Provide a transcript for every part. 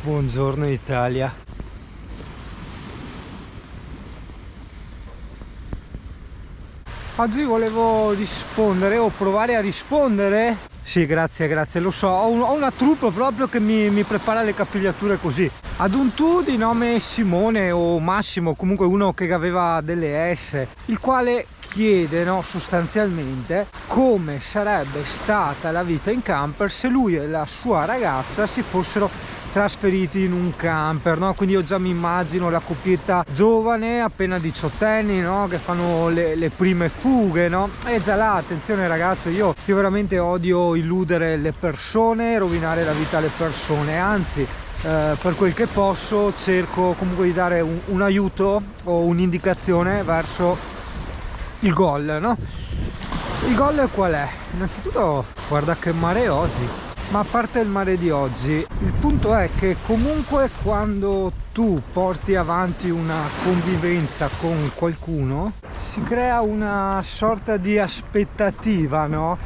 Buongiorno Italia. Oggi volevo rispondere o provare a rispondere. Sì, grazie, lo so, ho una troupe proprio che mi prepara le capigliature così. Ad un tu di nome Simone o Massimo, comunque uno che aveva delle S, il quale chiede, no, sostanzialmente come sarebbe stata la vita in camper se lui e la sua ragazza si fossero trasferiti in un camper, no? Quindi io già mi immagino la coppietta giovane, appena diciottenni, no? Che fanno le prime fughe, no? E già là, attenzione ragazzi, io veramente odio illudere le persone, rovinare la vita alle persone, anzi per quel che posso cerco comunque di dare un aiuto o un'indicazione verso il goal, no? Il goal qual è? Innanzitutto guarda che mare oggi. Ma a parte il mare di oggi, il punto è che comunque quando tu porti avanti una convivenza con qualcuno si crea una sorta di aspettativa, no?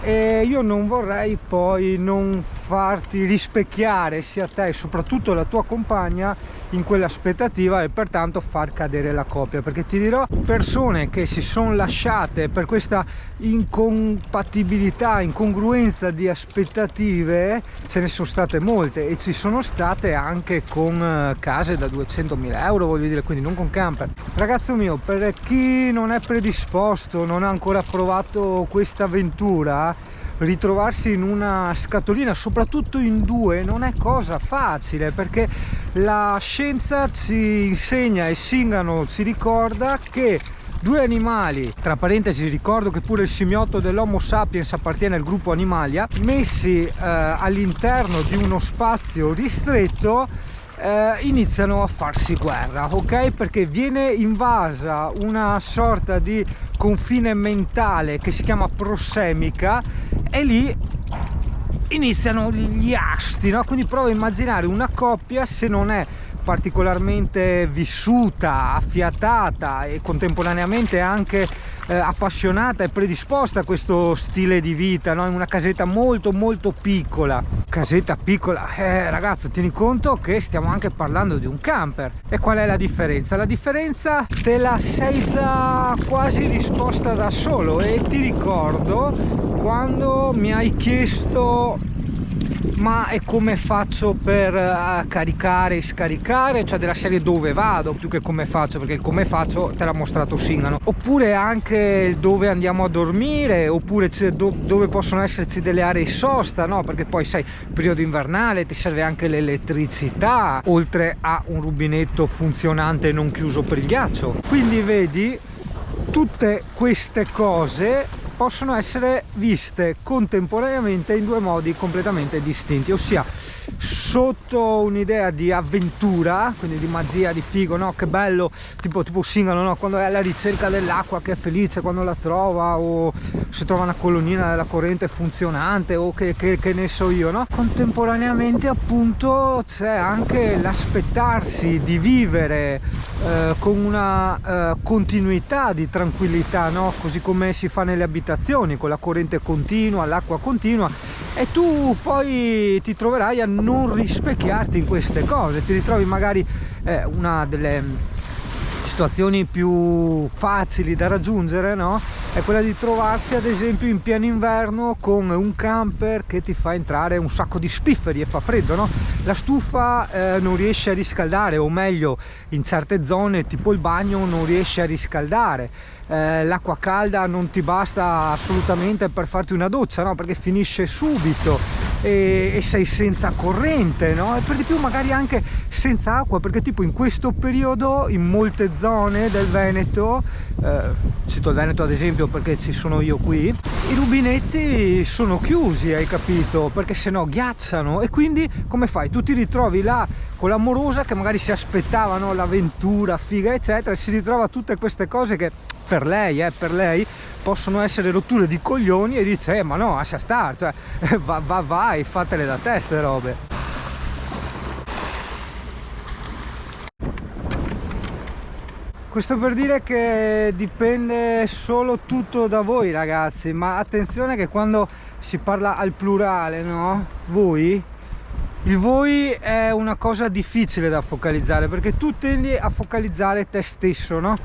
E io non vorrei poi non farti rispecchiare sia te e soprattutto la tua compagna in quell'aspettativa e pertanto far cadere la coppia, perché ti dirò, persone che si sono lasciate per questa incompatibilità, incongruenza di aspettative ce ne sono state molte, e ci sono state anche con case da 200.000 euro, voglio dire, quindi non con camper. Ragazzo mio, per chi non è predisposto, non ha ancora provato questa avventura, ritrovarsi in una scatolina, soprattutto in due, non è cosa facile, perché la scienza ci insegna e Singano ci ricorda che due animali, tra parentesi ricordo che pure il simiotto dell'Homo sapiens appartiene al gruppo Animalia, messi all'interno di uno spazio ristretto, iniziano a farsi guerra, ok? Perché viene invasa una sorta di confine mentale che si chiama prossemica e lì iniziano gli asti, no? Quindi prova a immaginare una coppia, se non è particolarmente vissuta, affiatata e contemporaneamente anche appassionata e predisposta a questo stile di vita, no? In una casetta molto piccola, ragazzo, tieni conto che stiamo anche parlando di un camper. E qual è la differenza? La differenza te la sei già quasi risposta da solo, e ti ricordo quando mi hai chiesto ma e come faccio per caricare e scaricare, cioè della serie dove vado più che come faccio, perché il come faccio te l'ha mostrato Singano, oppure anche dove andiamo a dormire, oppure dove possono esserci delle aree sosta, no? Perché poi sai, periodo invernale ti serve anche l'elettricità, oltre a un rubinetto funzionante e non chiuso per il ghiaccio. Quindi vedi, tutte queste cose possono essere viste contemporaneamente in due modi completamente distinti, ossia sotto un'idea di avventura, quindi di magia, di figo, no? Che bello, tipo Singano, no? Quando è alla ricerca dell'acqua, che è felice quando la trova, o si trova una colonnina della corrente funzionante, o che ne so io, no? Contemporaneamente appunto c'è anche l'aspettarsi di vivere con una continuità di tranquillità, no? Così come si fa nelle abitazioni, con la corrente continua, l'acqua continua, e tu poi ti troverai a non rispecchiarti in queste cose. Ti ritrovi magari una delle situazioni più facili da raggiungere, no? È quella di trovarsi ad esempio in pieno inverno con un camper che ti fa entrare un sacco di spifferi e fa freddo, no? La stufa non riesce a riscaldare, o meglio in certe zone tipo il bagno non riesce a riscaldare, l'acqua calda non ti basta assolutamente per farti una doccia, no? Perché finisce subito, e sei senza corrente, no? E per di più magari anche senza acqua, perché tipo in questo periodo in molte zone del Veneto, cito il Veneto ad esempio perché ci sono io qui, i rubinetti sono chiusi, hai capito? Perché sennò ghiacciano, e quindi come fai? Tu ti ritrovi là con l'amorosa che magari si aspettava, no, l'avventura, figa eccetera, e si ritrova tutte queste cose che per lei possono essere rotture di coglioni, e dice ma no, lascia stare, cioè vai, fatele da te ste robe. Questo per dire che dipende solo tutto da voi ragazzi, ma attenzione che quando si parla al plurale, no? Voi Il voi è una cosa difficile da focalizzare, perché tu tendi a focalizzare te stesso, no?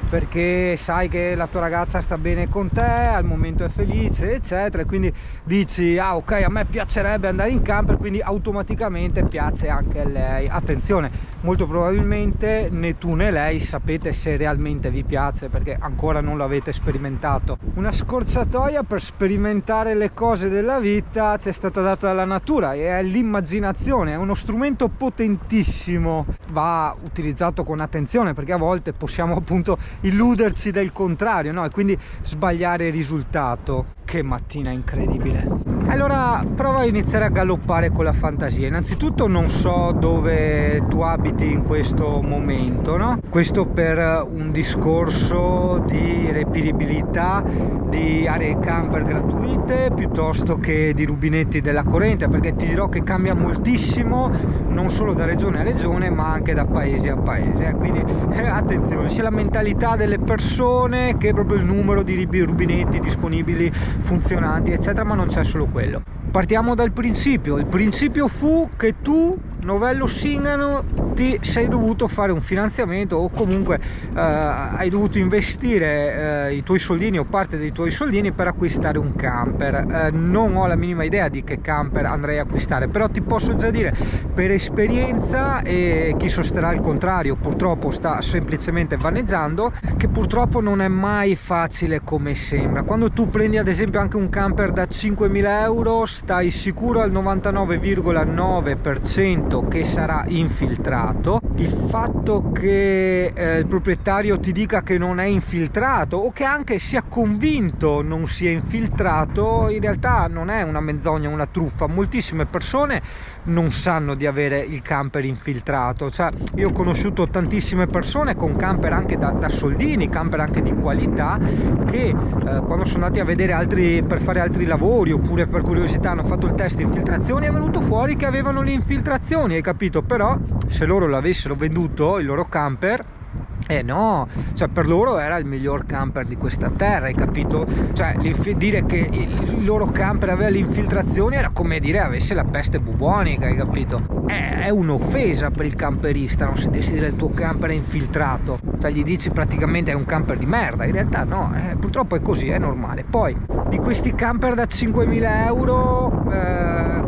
Perché sai che la tua ragazza sta bene con te, al momento è felice, eccetera, e quindi dici ah ok, a me piacerebbe andare in camper, quindi automaticamente piace anche a lei. Attenzione, molto probabilmente né tu né lei sapete se realmente vi piace, perché ancora non l'avete sperimentato. Una scorciatoia per sperimentare le cose della vita ci è stata data dalla natura, e è l'immaginazione. È uno strumento potentissimo, va utilizzato con attenzione, perché a volte possiamo appunto illuderci del contrario, no? E quindi sbagliare il risultato. Che mattina incredibile. Allora prova a iniziare a galoppare con la fantasia. Innanzitutto non so dove tu abiti in questo momento, no? Questo per un discorso di reperibilità di aree camper gratuite piuttosto che di rubinetti della corrente, perché ti dirò che cambia moltissimo, non solo da regione a regione ma anche da paese a paese, quindi attenzione, sia la mentalità delle persone che proprio il numero di rubinetti disponibili, funzionanti, eccetera. Ma non c'è solo quello. Partiamo dal principio. Il principio fu che tu, novello Singano, ti sei dovuto fare un finanziamento, o comunque hai dovuto investire i tuoi soldini o parte dei tuoi soldini per acquistare un camper. Non ho la minima idea di che camper andrei a acquistare, però ti posso già dire per esperienza, e chi sosterrà il contrario purtroppo sta semplicemente vaneggiando, che purtroppo non è mai facile come sembra. Quando tu prendi ad esempio anche un camper da 5.000 euro, stai sicuro al 99,9% che sarà infiltrato. Il fatto che il proprietario ti dica che non è infiltrato, o che anche sia convinto non sia infiltrato, in realtà non è una menzogna, una truffa. Moltissime persone non sanno di avere il camper infiltrato. Cioè, io ho conosciuto tantissime persone con camper anche da soldini, camper anche di qualità, che quando sono andati a vedere per fare altri lavori oppure per curiosità hanno fatto il test infiltrazioni, è venuto fuori che avevano le infiltrazioni, hai capito? Però se loro l'avessero venduto il loro camper, no, cioè per loro era il miglior camper di questa terra, hai capito? Cioè dire che il loro camper aveva le infiltrazioni era come dire avesse la peste bubonica, hai capito? È un'offesa per il camperista non sentirsi dire il tuo camper è infiltrato, cioè gli dici praticamente è un camper di merda. In realtà no, purtroppo è così, è normale. Poi di questi camper da 5.000 euro,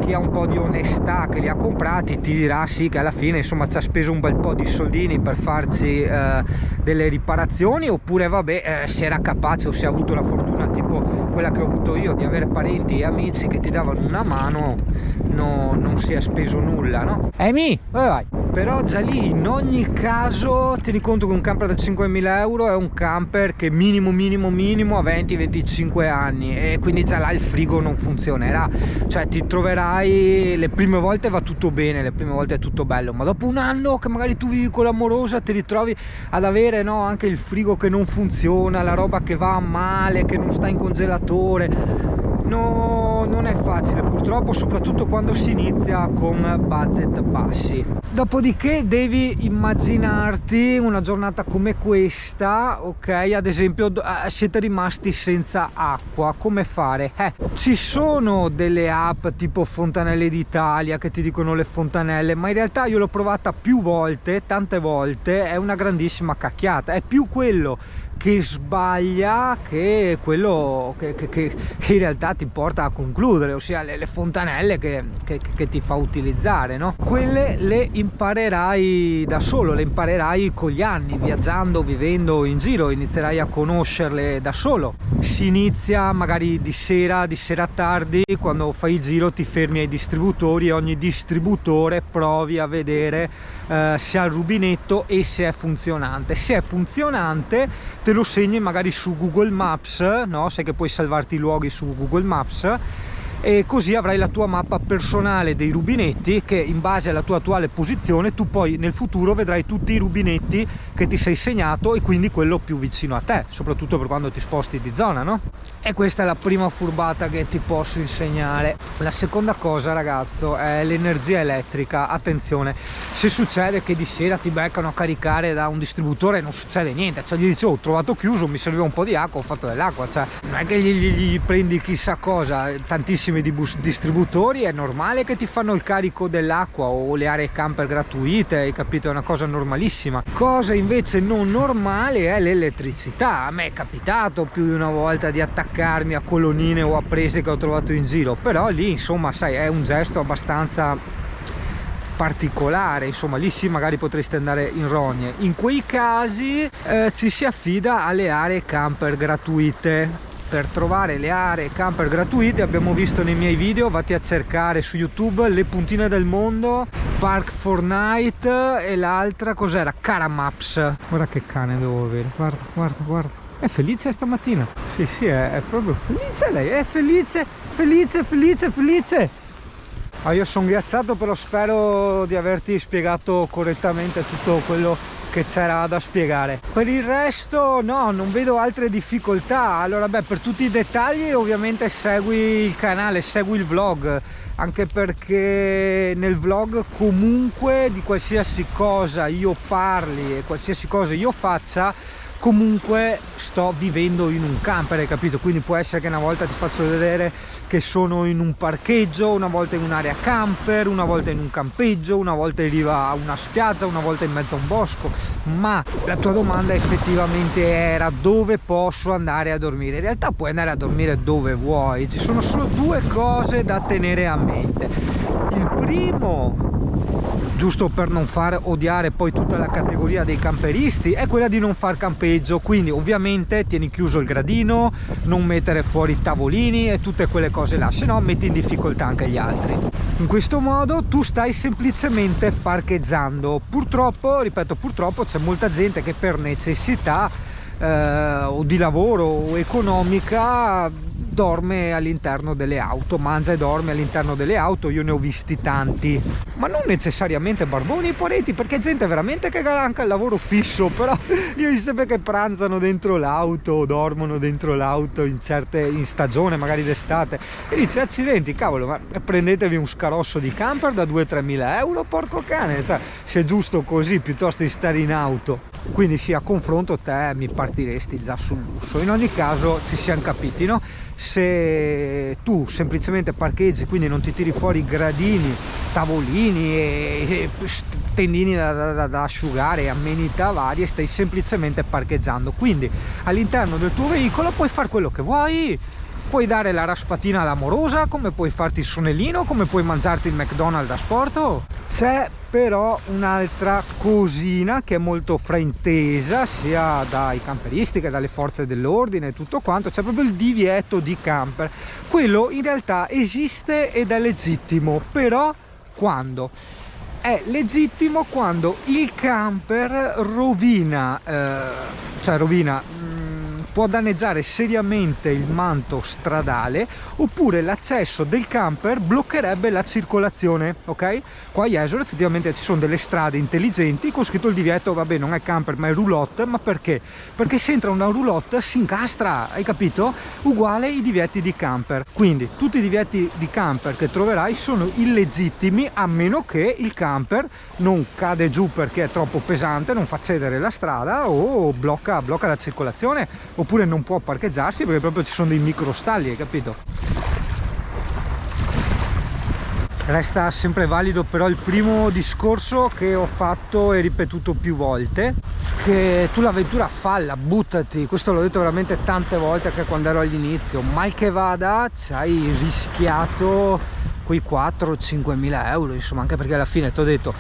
chi ha un po' di onestà che li ha comprati ti dirà sì che alla fine insomma ci ha speso un bel po' di soldini per farci delle riparazioni, oppure vabbè, se era capace o se ha avuto la fortuna tipo quella che ho avuto io di avere parenti e amici che ti davano una mano, non si è speso nulla, no? Amy, dove vai? Però già lì in ogni caso tieni conto che un camper da 5.000 euro è un camper che minimo a 20-25 anni, e quindi già là il frigo non funzionerà. Cioè ti troverai, le prime volte va tutto bene, le prime volte è tutto bello, ma dopo un anno che magari tu vivi con l'amorosa ti ritrovi ad avere, no, anche il frigo che non funziona, la roba che va male, che non sta in congelatore. No, non è facile purtroppo, soprattutto quando si inizia con budget bassi. Dopodiché devi immaginarti una giornata come questa, ok? Ad esempio siete rimasti senza acqua, come fare? Ci sono delle app tipo Fontanelle d'Italia che ti dicono le fontanelle, ma in realtà io l'ho provata più volte, tante volte, è una grandissima cacchiata. È più quello che sbaglia che quello che in realtà ti porta a concludere, ossia le fontanelle che ti fa utilizzare, no? Quelle le imparerai da solo, le imparerai con gli anni, viaggiando, vivendo in giro, inizierai a conoscerle da solo. Si inizia magari di sera tardi, quando fai il giro ti fermi ai distributori e ogni distributore provi a vedere se ha il rubinetto e se è funzionante. Se è funzionante te lo segni magari su Google Maps, no? Sai che puoi salvarti i luoghi su Google Maps, e così avrai la tua mappa personale dei rubinetti, che in base alla tua attuale posizione tu poi nel futuro vedrai tutti i rubinetti che ti sei segnato, e quindi quello più vicino a te, soprattutto per quando ti sposti di zona, no? E questa è la prima furbata che ti posso insegnare. La seconda cosa, ragazzo, è l'energia elettrica. Attenzione, se succede che di sera ti beccano a caricare da un distributore non succede niente, cioè gli dici ho trovato chiuso, mi serviva un po' di acqua, ho fatto dell'acqua, cioè non è che gli prendi chissà cosa. Tantissimi tantissimi distributori, è normale che ti fanno il carico dell'acqua o le aree camper gratuite, hai capito? È una cosa normalissima. Cosa invece non normale è l'elettricità. A me è capitato più di una volta di attaccarmi a colonnine o a prese che ho trovato in giro, però lì insomma sai, è un gesto abbastanza particolare, insomma lì sì magari potresti andare in rogne. In quei casi ci si affida alle aree camper gratuite. Per trovare le aree camper gratuite, abbiamo visto nei miei video, vatti a cercare su YouTube Le Puntine del Mondo, Park Fortnite e l'altra cos'era? Caramaps. Guarda che cane devo avere, guarda, guarda, guarda. È felice stamattina. Sì, sì, è proprio felice lei, è felice, felice, felice, felice. Io sono ghiacciato, però spero di averti spiegato correttamente tutto quello che c'era da spiegare. Per il resto no, non vedo altre difficoltà. Allora beh, per tutti i dettagli ovviamente segui il canale, segui il vlog, anche perché nel vlog comunque di qualsiasi cosa io parli e qualsiasi cosa io faccia, comunque sto vivendo in un camper, hai capito? Quindi può essere che una volta ti faccio vedere che sono in un parcheggio, una volta in un'area camper, una volta in un campeggio, una volta in riva a una spiaggia, una volta in mezzo a un bosco. Ma la tua domanda effettivamente era dove posso andare a dormire. In realtà puoi andare a dormire dove vuoi, ci sono solo due cose da tenere a mente. Il primo, giusto per non far odiare poi tutta la categoria dei camperisti, è quella di non far campeggio. Quindi ovviamente tieni chiuso il gradino, non mettere fuori i tavolini e tutte quelle cose là, se no metti in difficoltà anche gli altri. In questo modo tu stai semplicemente parcheggiando. Purtroppo, ripeto, purtroppo c'è molta gente che per necessità o di lavoro o economica dorme all'interno delle auto, mangia e dorme all'interno delle auto. Io ne ho visti tanti, ma non necessariamente barboni e poreti, perché gente veramente che ha anche il lavoro fisso, però io ho sempre che pranzano dentro l'auto o dormono dentro l'auto in stagione, magari d'estate, e dice accidenti, cavolo, ma prendetevi un scarosso di camper da 2-3 mila euro, porco cane, cioè se è giusto così piuttosto di stare in auto. Quindi sì, a confronto te mi partiresti già sul lusso. In ogni caso ci siamo capiti, no? Se tu semplicemente parcheggi, quindi non ti tiri fuori gradini, tavolini e tendini da asciugare e amenità varie, stai semplicemente parcheggiando. Quindi all'interno del tuo veicolo puoi fare quello che vuoi. Puoi dare la raspatina all'amorosa, come puoi farti il sonnellino, come puoi mangiarti il McDonald's da sport. C'è però un'altra cosina che è molto fraintesa sia dai camperisti che dalle forze dell'ordine e tutto quanto. C'è proprio il divieto di camper. Quello in realtà esiste ed è legittimo, però quando? È legittimo quando il camper può danneggiare seriamente il manto stradale, oppure l'accesso del camper bloccherebbe la circolazione, ok? Qua a Jesolo effettivamente ci sono delle strade intelligenti con scritto il divieto, vabbè non è camper ma è roulotte, ma perché? Perché se entra una roulotte si incastra, hai capito? Uguale i divieti di camper. Quindi tutti i divieti di camper che troverai sono illegittimi, a meno che il camper non cade giù perché è troppo pesante, non fa cedere la strada o blocca la circolazione, oppure non può parcheggiarsi perché proprio ci sono dei microstalli, hai capito? Resta sempre valido però il primo discorso che ho fatto e ripetuto più volte, che tu l'avventura falla, buttati. Questo l'ho detto veramente tante volte anche quando ero all'inizio. Mal che vada ci hai rischiato quei 4-5 mila euro, insomma, anche perché alla fine ti ho detto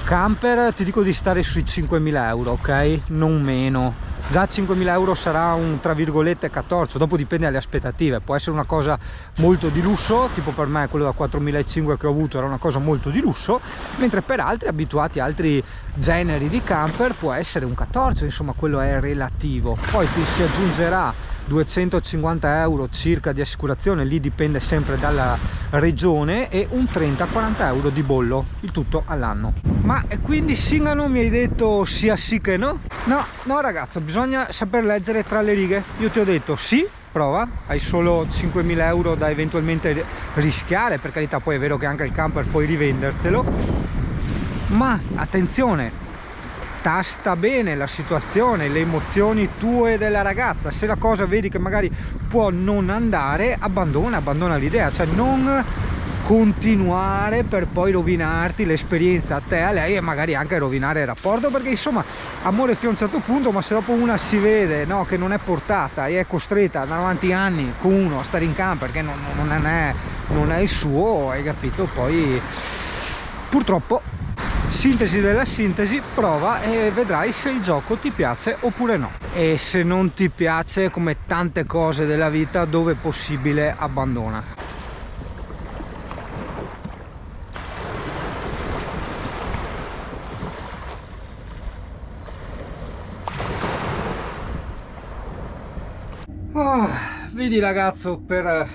camper, ti dico di stare sui 5 mila euro, ok? Non meno. Già 5.000 euro sarà un tra virgolette catorcio, dopo dipende dalle aspettative. Può essere una cosa molto di lusso, tipo per me quello da 4.500 che ho avuto era una cosa molto di lusso, mentre per altri abituati a altri generi di camper può essere un catorcio, insomma quello è relativo. Poi ti si aggiungerà 250 euro circa di assicurazione, lì dipende sempre dalla regione, e un 30-40 euro di bollo, il tutto all'anno. Ma quindi Singano mi hai detto sia sì che no? No ragazzo, bisogna saper leggere tra le righe. Io ti ho detto sì, prova, hai solo 5.000 euro da eventualmente rischiare, per carità, poi è vero che anche il camper puoi rivendertelo, ma attenzione, tasta bene la situazione, le emozioni tue e della ragazza. Se la cosa vedi che magari può non andare, abbandona l'idea, cioè non continuare per poi rovinarti l'esperienza a te, a lei, e magari anche rovinare il rapporto, perché insomma amore fino a un certo punto, ma se dopo una si vede, no, che non è portata e è costretta ad andare avanti anni con uno a stare in camper perché non è il suo, hai capito, poi purtroppo, sintesi della sintesi, prova e vedrai se il gioco ti piace oppure no, e se non ti piace, come tante cose della vita, dove è possibile abbandona. Oh, vedi ragazzo, per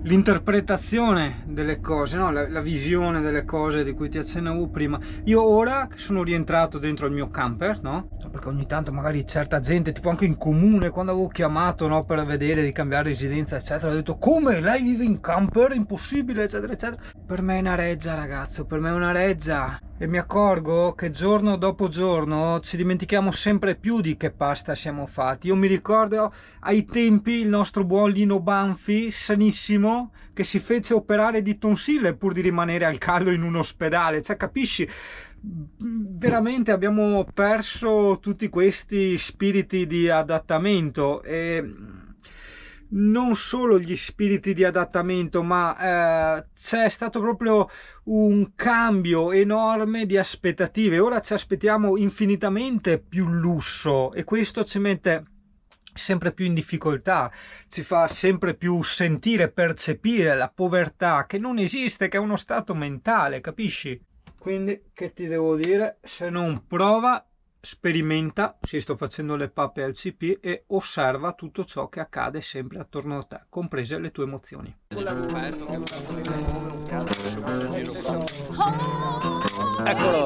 l'interpretazione delle cose, no? La visione delle cose di cui ti accennavo prima, io ora che sono rientrato dentro il mio camper, no? Perché ogni tanto magari certa gente, tipo anche in comune, quando avevo chiamato, no, per vedere di cambiare residenza eccetera, ho detto: come, lei vive in camper? Impossibile, eccetera eccetera. Per me è una reggia ragazzo, per me è una reggia. E mi accorgo che giorno dopo giorno ci dimentichiamo sempre più di che pasta siamo fatti. Io mi ricordo ai tempi il nostro buon Lino Banfi, sanissimo, che si fece operare di tonsille pur di rimanere al caldo in un ospedale. Cioè, capisci? Veramente abbiamo perso tutti questi spiriti di adattamento, e non solo gli spiriti di adattamento, ma c'è stato proprio un cambio enorme di aspettative. Ora ci aspettiamo infinitamente più lusso e questo ci mette sempre più in difficoltà, ci fa sempre più sentire, percepire la povertà che non esiste, che è uno stato mentale, capisci? Quindi che ti devo dire, se non prova, sperimenta, sì, sto facendo le pappe al CP, e osserva tutto ciò che accade sempre attorno a te, comprese le tue emozioni. Eccolo!